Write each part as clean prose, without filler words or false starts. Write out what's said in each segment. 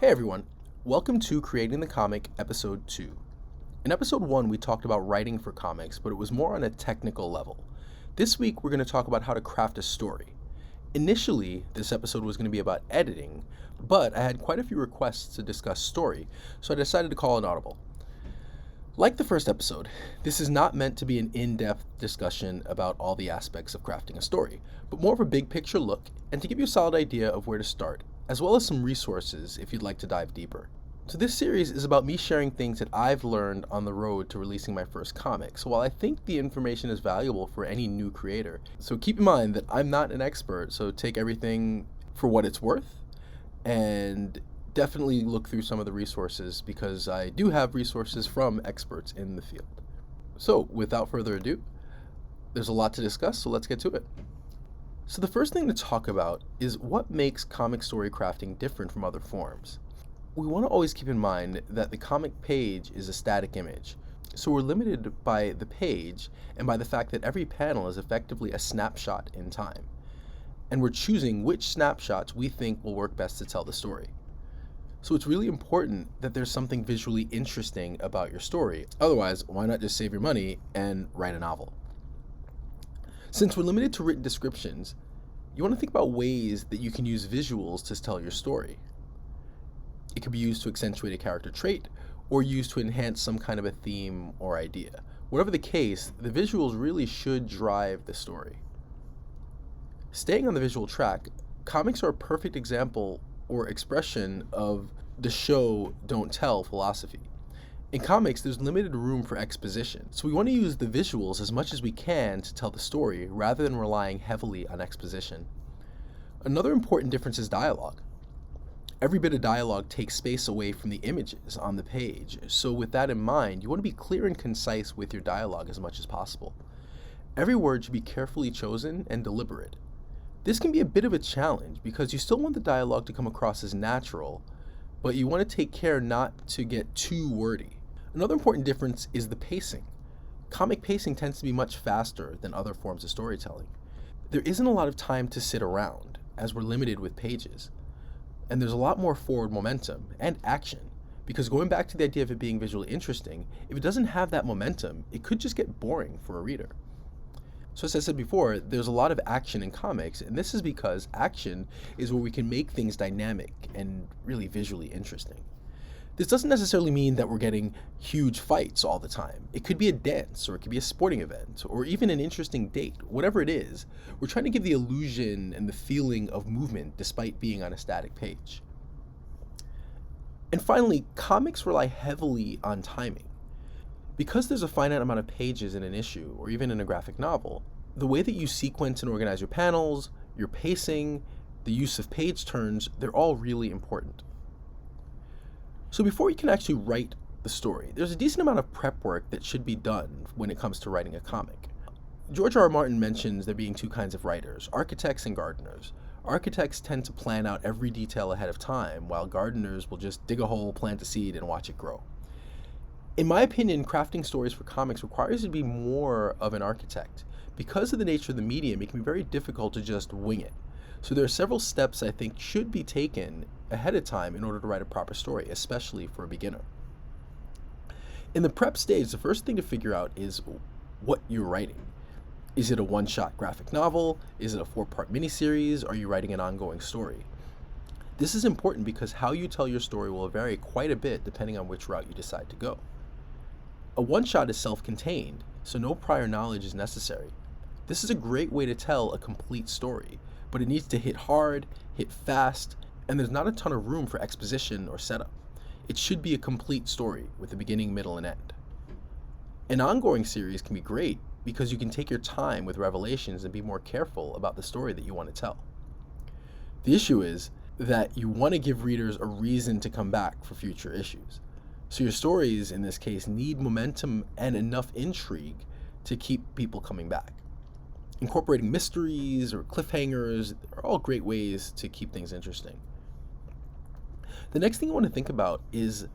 Hey everyone, welcome to Creating the Comic Episode 2. In Episode 1, we talked about writing for comics, but it was more on a technical level. This week, we're going to talk about how to craft a story. Initially, this episode was going to be about editing, but I had quite a few requests to discuss story, so I decided to call an audible. Like the first episode, this is not meant to be an in-depth discussion about all the aspects of crafting a story, but more of a big picture look and to give you a solid idea of where to start, as well as some resources if you'd like to dive deeper. So this series is about me sharing things that I've learned on the road to releasing my first comic. So while I think the information is valuable for any new creator, so keep in mind that I'm not an expert, so take everything for what it's worth, and definitely look through some of the resources because I do have resources from experts in the field. So without further ado, there's a lot to discuss, so let's get to it. So the first thing to talk about is what makes comic story crafting different from other forms. We want to always keep in mind that the comic page is a static image, so we're limited by the page and by the fact that every panel is effectively a snapshot in time. And we're choosing which snapshots we think will work best to tell the story. So it's really important that there's something visually interesting about your story. Otherwise, why not just save your money and write a novel? Since we're limited to written descriptions, you want to think about ways that you can use visuals to tell your story. It could be used to accentuate a character trait or used to enhance some kind of a theme or idea. Whatever the case, the visuals really should drive the story. Staying on the visual track, comics are a perfect example or expression of the show, don't tell philosophy. In comics, there's limited room for exposition, so we want to use the visuals as much as we can to tell the story rather than relying heavily on exposition. Another important difference is dialogue. Every bit of dialogue takes space away from the images on the page, so with that in mind, you want to be clear and concise with your dialogue as much as possible. Every word should be carefully chosen and deliberate. This can be a bit of a challenge because you still want the dialogue to come across as natural, but you want to take care not to get too wordy. Another important difference is the pacing. Comic pacing tends to be much faster than other forms of storytelling. There isn't a lot of time to sit around, as we're limited with pages. And there's a lot more forward momentum and action, because going back to the idea of it being visually interesting, if it doesn't have that momentum, it could just get boring for a reader. So as I said before, there's a lot of action in comics, and this is because action is where we can make things dynamic and really visually interesting. This doesn't necessarily mean that we're getting huge fights all the time. It could be a dance, or it could be a sporting event, or even an interesting date. Whatever it is, we're trying to give the illusion and the feeling of movement despite being on a static page. And finally, comics rely heavily on timing. Because there's a finite amount of pages in an issue, or even in a graphic novel, the way that you sequence and organize your panels, your pacing, the use of page turns, they're all really important. So before you can actually write the story, there's a decent amount of prep work that should be done when it comes to writing a comic. George R. R. Martin mentions there being two kinds of writers, architects and gardeners. Architects tend to plan out every detail ahead of time, while gardeners will just dig a hole, plant a seed, and watch it grow. In my opinion, crafting stories for comics requires you to be more of an architect. Because of the nature of the medium, it can be very difficult to just wing it. So there are several steps I think should be taken ahead of time in order to write a proper story, especially for a beginner. In the prep stage, the first thing to figure out is what you're writing. Is it a one-shot graphic novel? Is it a 4-part miniseries? Are you writing an ongoing story? This is important because how you tell your story will vary quite a bit depending on which route you decide to go. A one-shot is self-contained, so no prior knowledge is necessary. This is a great way to tell a complete story, but it needs to hit hard, hit fast, and there's not a ton of room for exposition or setup. It should be a complete story with a beginning, middle, and end. An ongoing series can be great because you can take your time with revelations and be more careful about the story that you want to tell. The issue is that you want to give readers a reason to come back for future issues. So your stories, in this case, need momentum and enough intrigue to keep people coming back. Incorporating mysteries or cliffhangers are all great ways to keep things interesting. The next thing you want to think about is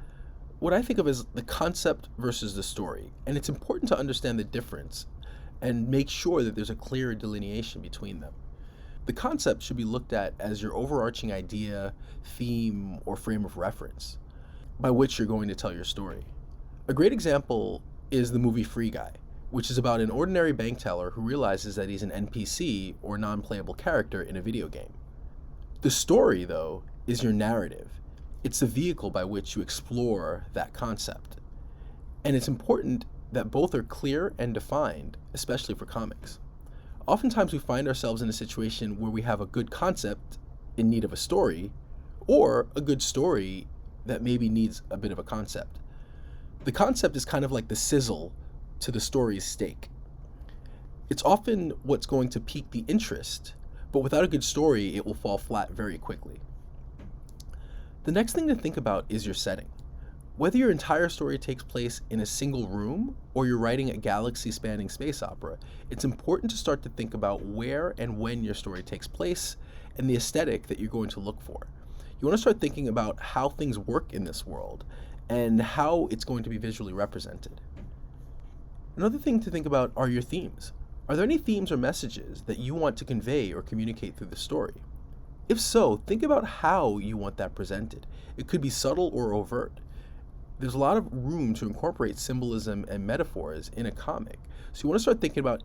what I think of as the concept versus the story, and it's important to understand the difference and make sure that there's a clear delineation between them. The concept should be looked at as your overarching idea, theme, or frame of reference by which you're going to tell your story. A great example is the movie Free Guy, which is about an ordinary bank teller who realizes that he's an NPC or non-playable character in a video game. The story, though, is your narrative. It's the vehicle by which you explore that concept. And it's important that both are clear and defined, especially for comics. Oftentimes we find ourselves in a situation where we have a good concept in need of a story, or a good story that maybe needs a bit of a concept. The concept is kind of like the sizzle to the story's steak. It's often what's going to pique the interest, but without a good story, it will fall flat very quickly. The next thing to think about is your setting. Whether your entire story takes place in a single room or you're writing a galaxy-spanning space opera, it's important to start to think about where and when your story takes place and the aesthetic that you're going to look for. You want to start thinking about how things work in this world and how it's going to be visually represented. Another thing to think about are your themes. Are there any themes or messages that you want to convey or communicate through the story? If so, think about how you want that presented. It could be subtle or overt. There's a lot of room to incorporate symbolism and metaphors in a comic. So you want to start thinking about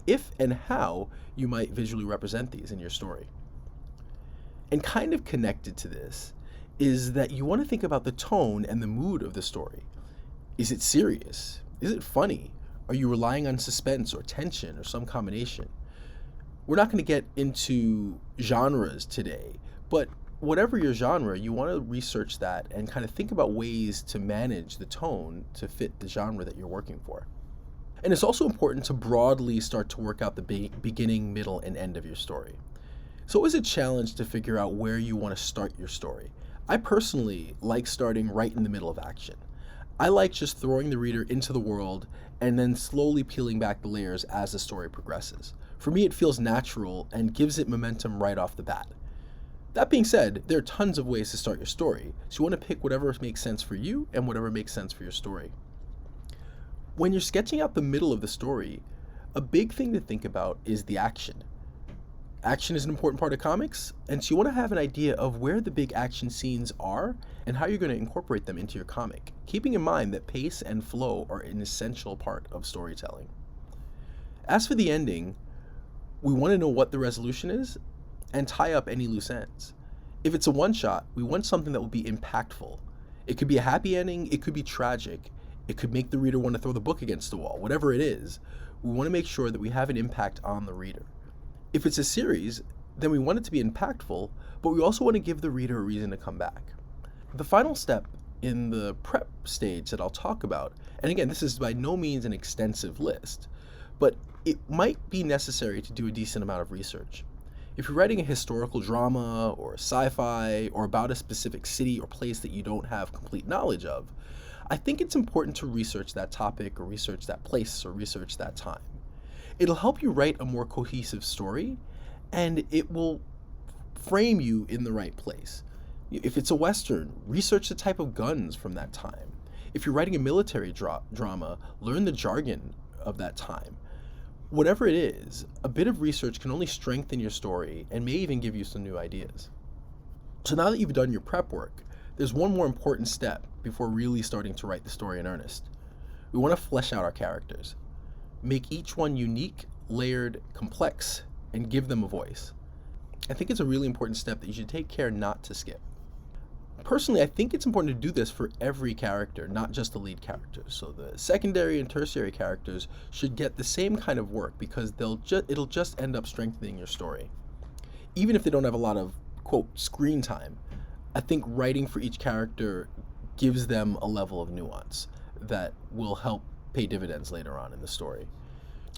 if and how you might visually represent these in your story. And kind of connected to this is that you want to think about the tone and the mood of the story. Is it serious? Is it funny? Are you relying on suspense or tension or some combination? We're not going to get into genres today, but whatever your genre, you want to research that and kind of think about ways to manage the tone to fit the genre that you're working for. And it's also important to broadly start to work out the beginning, middle, and end of your story. It's always a challenge to figure out where you want to start your story. I personally like starting right in the middle of action. I like just throwing the reader into the world and then slowly peeling back the layers as the story progresses. For me, it feels natural and gives it momentum right off the bat. That being said, there are tons of ways to start your story, so you want to pick whatever makes sense for you and whatever makes sense for your story. When you're sketching out the middle of the story, a big thing to think about is the action. Action is an important part of comics, and so you want to have an idea of where the big action scenes are and how you're going to incorporate them into your comic, keeping in mind that pace and flow are an essential part of storytelling. As for the ending, we want to know what the resolution is and tie up any loose ends. If it's a one-shot, we want something that will be impactful. It could be a happy ending, it could be tragic, it could make the reader want to throw the book against the wall. Whatever it is, we want to make sure that we have an impact on the reader. If it's a series, then we want it to be impactful, but we also want to give the reader a reason to come back. The final step in the prep stage that I'll talk about, and again, this is by no means an extensive list, but it might be necessary to do a decent amount of research. If you're writing a historical drama or sci-fi or about a specific city or place that you don't have complete knowledge of, I think it's important to research that topic or research that place or research that time. It'll help you write a more cohesive story, and it will frame you in the right place. If it's a Western, research the type of guns from that time. If you're writing a military drama, learn the jargon of that time. Whatever it is, a bit of research can only strengthen your story and may even give you some new ideas. So now that you've done your prep work, there's one more important step before really starting to write the story in earnest. We want to flesh out our characters. Make each one unique, layered, complex, and give them a voice. I think it's a really important step that you should take care not to skip. Personally, I think it's important to do this for every character, not just the lead characters. So the secondary and tertiary characters should get the same kind of work because it'll just end up strengthening your story. Even if they don't have a lot of, quote, screen time, I think writing for each character gives them a level of nuance that will help pay dividends later on in the story.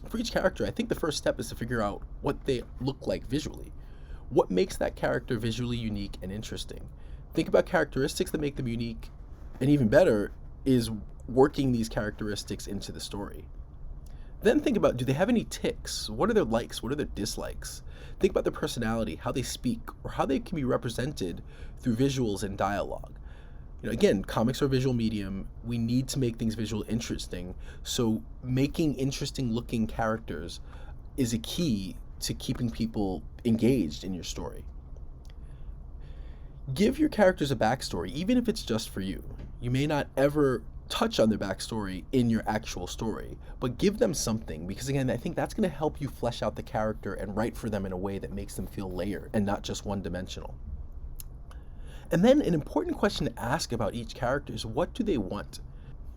For each character, I think the first step is to figure out what they look like visually. What makes that character visually unique and interesting? Think about characteristics that make them unique, and even better is working these characteristics into the story. Then think about, do they have any tics? What are their likes? What are their dislikes? Think about their personality, how they speak, or how they can be represented through visuals and dialogue. Again, comics are a visual medium. We need to make things visually interesting, so making interesting looking characters is a key to keeping people engaged in your story. Give your characters a backstory, even if it's just for you. You may not ever touch on their backstory in your actual story, but give them something, because again, I think that's going to help you flesh out the character and write for them in a way that makes them feel layered and not just one-dimensional. And then an important question to ask about each character is, what do they want?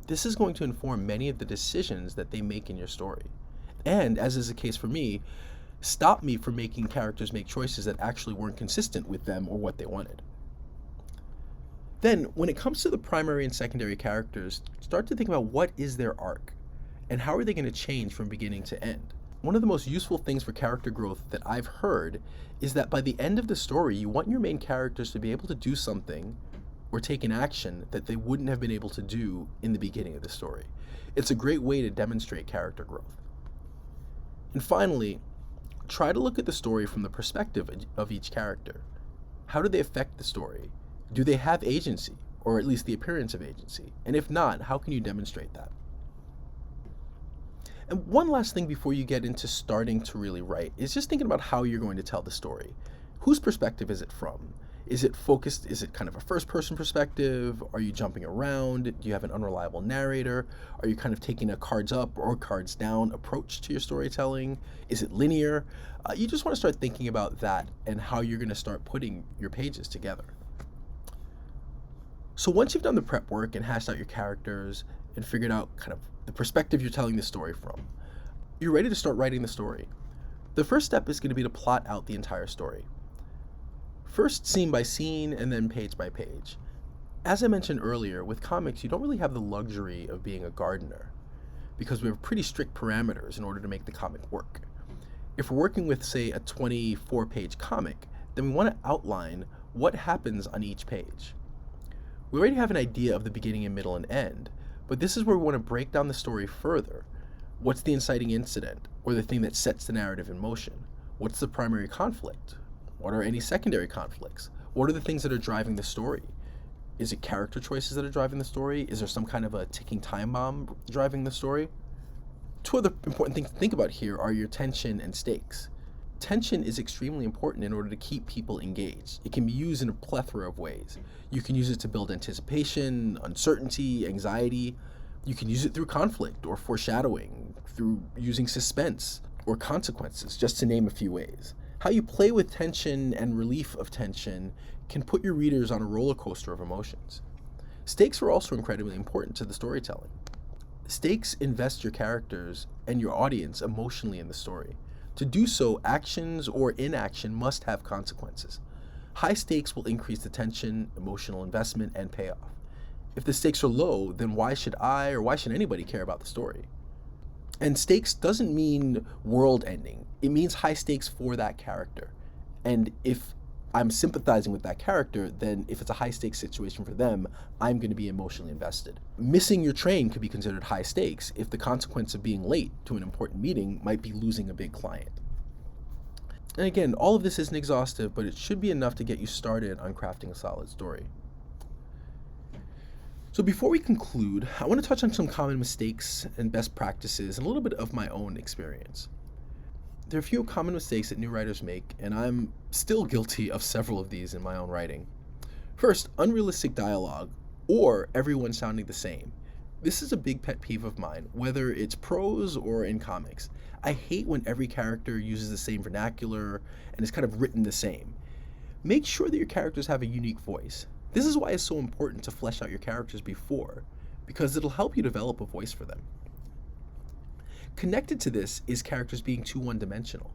This is going to inform many of the decisions that they make in your story. And, as is the case for me, stop me from making characters make choices that actually weren't consistent with them or what they wanted. Then, when it comes to the primary and secondary characters, start to think about what is their arc, and how are they going to change from beginning to end. One of the most useful things for character growth that I've heard is that by the end of the story, you want your main characters to be able to do something or take an action that they wouldn't have been able to do in the beginning of the story. It's a great way to demonstrate character growth. And finally, try to look at the story from the perspective of each character. How do they affect the story? Do they have agency, or at least the appearance of agency? And if not, how can you demonstrate that? And one last thing before you get into starting to really write is just thinking about how you're going to tell the story. Whose perspective is it from? Is it focused? Is it kind of a first-person perspective? Are you jumping around? Do you have an unreliable narrator? Are you kind of taking a cards up or cards down approach to your storytelling? Is it linear? You just want to start thinking about that and how you're going to start putting your pages together. So once you've done the prep work and hashed out your characters and figured out kind of the perspective you're telling the story from, you're ready to start writing the story. The first step is going to be to plot out the entire story. First scene by scene and then page by page. As I mentioned earlier, with comics, you don't really have the luxury of being a Gardner because we have pretty strict parameters in order to make the comic work. If we're working with, say, a 24-page comic, then we want to outline what happens on each page. We already have an idea of the beginning and middle and end, but this is where we want to break down the story further. What's the inciting incident, or the thing that sets the narrative in motion? What's the primary conflict? What are any secondary conflicts? What are the things that are driving the story? Is it character choices that are driving the story? Is there some kind of a ticking time bomb driving the story? Two other important things to think about here are your tension and stakes. Tension is extremely important in order to keep people engaged. It can be used in a plethora of ways. You can use it to build anticipation, uncertainty, anxiety. You can use it through conflict or foreshadowing, through using suspense or consequences, just to name a few ways. How you play with tension and relief of tension can put your readers on a roller coaster of emotions. Stakes are also incredibly important to the storytelling. Stakes invest your characters and your audience emotionally in the story. To do so, actions or inaction must have consequences. High stakes will increase the tension, emotional investment, and payoff. If the stakes are low, then why should I or why should anybody care about the story? And stakes doesn't mean world ending. It means high stakes for that character. And if I'm sympathizing with that character, then if it's a high stakes situation for them, I'm going to be emotionally invested. Missing your train could be considered high stakes if the consequence of being late to an important meeting might be losing a big client. And again, all of this isn't exhaustive, but it should be enough to get you started on crafting a solid story. So before we conclude, I want to touch on some common mistakes and best practices and a little bit of my own experience. There are a few common mistakes that new writers make, and I'm still guilty of several of these in my own writing. First, unrealistic dialogue, or everyone sounding the same. This is a big pet peeve of mine, whether it's prose or in comics. I hate when every character uses the same vernacular and is kind of written the same. Make sure that your characters have a unique voice. This is why it's so important to flesh out your characters before, because it'll help you develop a voice for them. Connected to this is characters being too one-dimensional.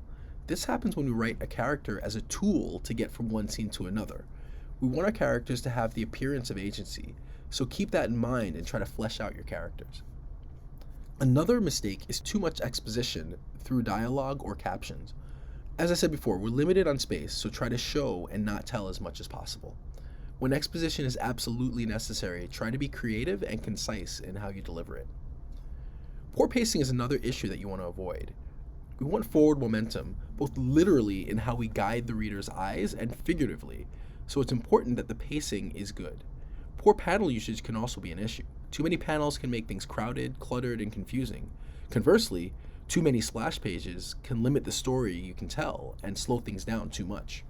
This happens when we write a character as a tool to get from one scene to another. We want our characters to have the appearance of agency, so keep that in mind and try to flesh out your characters. Another mistake is too much exposition through dialogue or captions. As I said before, we're limited on space, so try to show and not tell as much as possible. When exposition is absolutely necessary, try to be creative and concise in how you deliver it. Poor pacing is another issue that you want to avoid. We want forward momentum, both literally in how we guide the reader's eyes and figuratively, so it's important that the pacing is good. Poor panel usage can also be an issue. Too many panels can make things crowded, cluttered, and confusing. Conversely, Too many splash pages can limit the story you can tell and slow things down too much.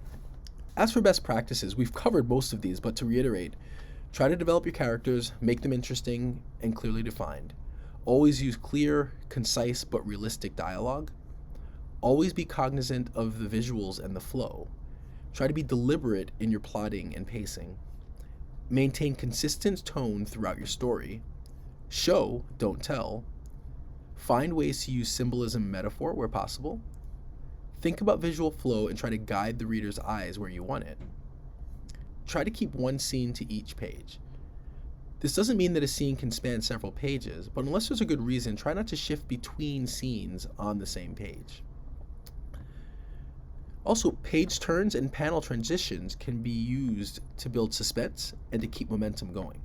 As for best practices, we've covered most of these, but to reiterate, try to develop your characters, make them interesting and clearly defined. Always use clear, concise, but realistic dialogue. Always be cognizant of the visuals and the flow. Try to be deliberate in your plotting and pacing. Maintain consistent tone throughout your story. Show, don't tell. Find ways to use symbolism and metaphor where possible. Think about visual flow and try to guide the reader's eyes where you want it. Try to keep one scene to each page. This doesn't mean that a scene can span several pages, but unless there's a good reason, try not to shift between scenes on the same page. Also, page turns and panel transitions can be used to build suspense and to keep momentum going.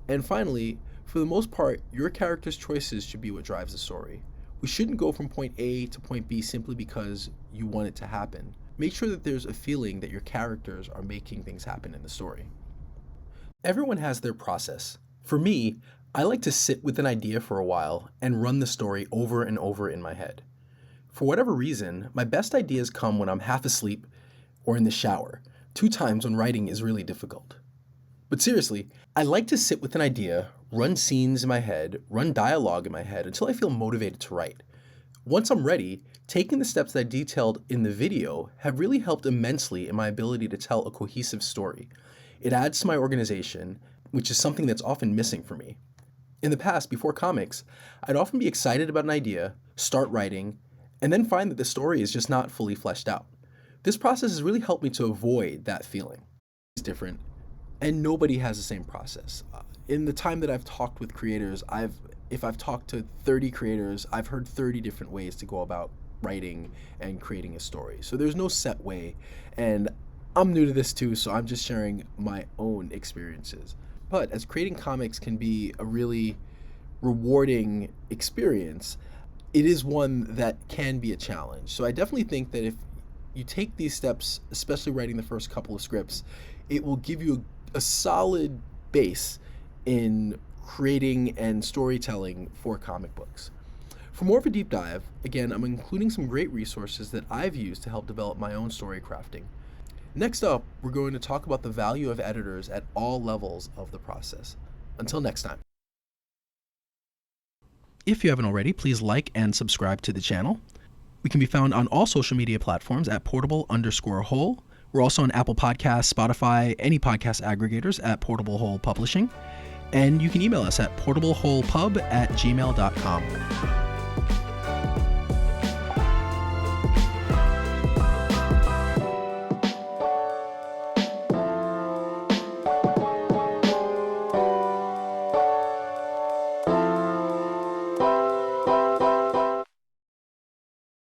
And finally, for the most part, your character's choices should be what drives the story. We shouldn't go from point A to point B simply because you want it to happen. Make sure that there's a feeling that your characters are making things happen in the story. Everyone has their process. For me, I like to sit with an idea for a while and run the story over and over in my head. For whatever reason, my best ideas come when I'm half asleep or in the shower, 2 times when writing is really difficult. But seriously, I like to sit with an idea, run scenes in my head, run dialogue in my head until I feel motivated to write. Once I'm ready, taking the steps that I detailed in the video have really helped immensely in my ability to tell a cohesive story. It adds to my organization, which is something that's often missing for me. In the past, before comics, I'd often be excited about an idea, start writing, and then find that the story is just not fully fleshed out. This process has really helped me to avoid that feeling. It's different, and nobody has the same process. In the time that I've talked with creators, if I've talked to 30 creators, I've heard 30 different ways to go about writing and creating a story. So there's no set way, and I'm new to this too, so I'm just sharing my own experiences. But as creating comics can be a really rewarding experience, it is one that can be a challenge. So I definitely think that if you take these steps, especially writing the first couple of scripts, it will give you a solid base in creating and storytelling for comic books. For more of a deep dive, again, I'm including some great resources that I've used to help develop my own story crafting. Next up, we're going to talk about the value of editors at all levels of the process. Until next time. If you haven't already, please like and subscribe to the channel. We can be found on all social media platforms at portable_whole. We're also on Apple Podcasts, Spotify, any podcast aggregators at Portable Whole Publishing. And you can email us at portablewholepub@gmail.com.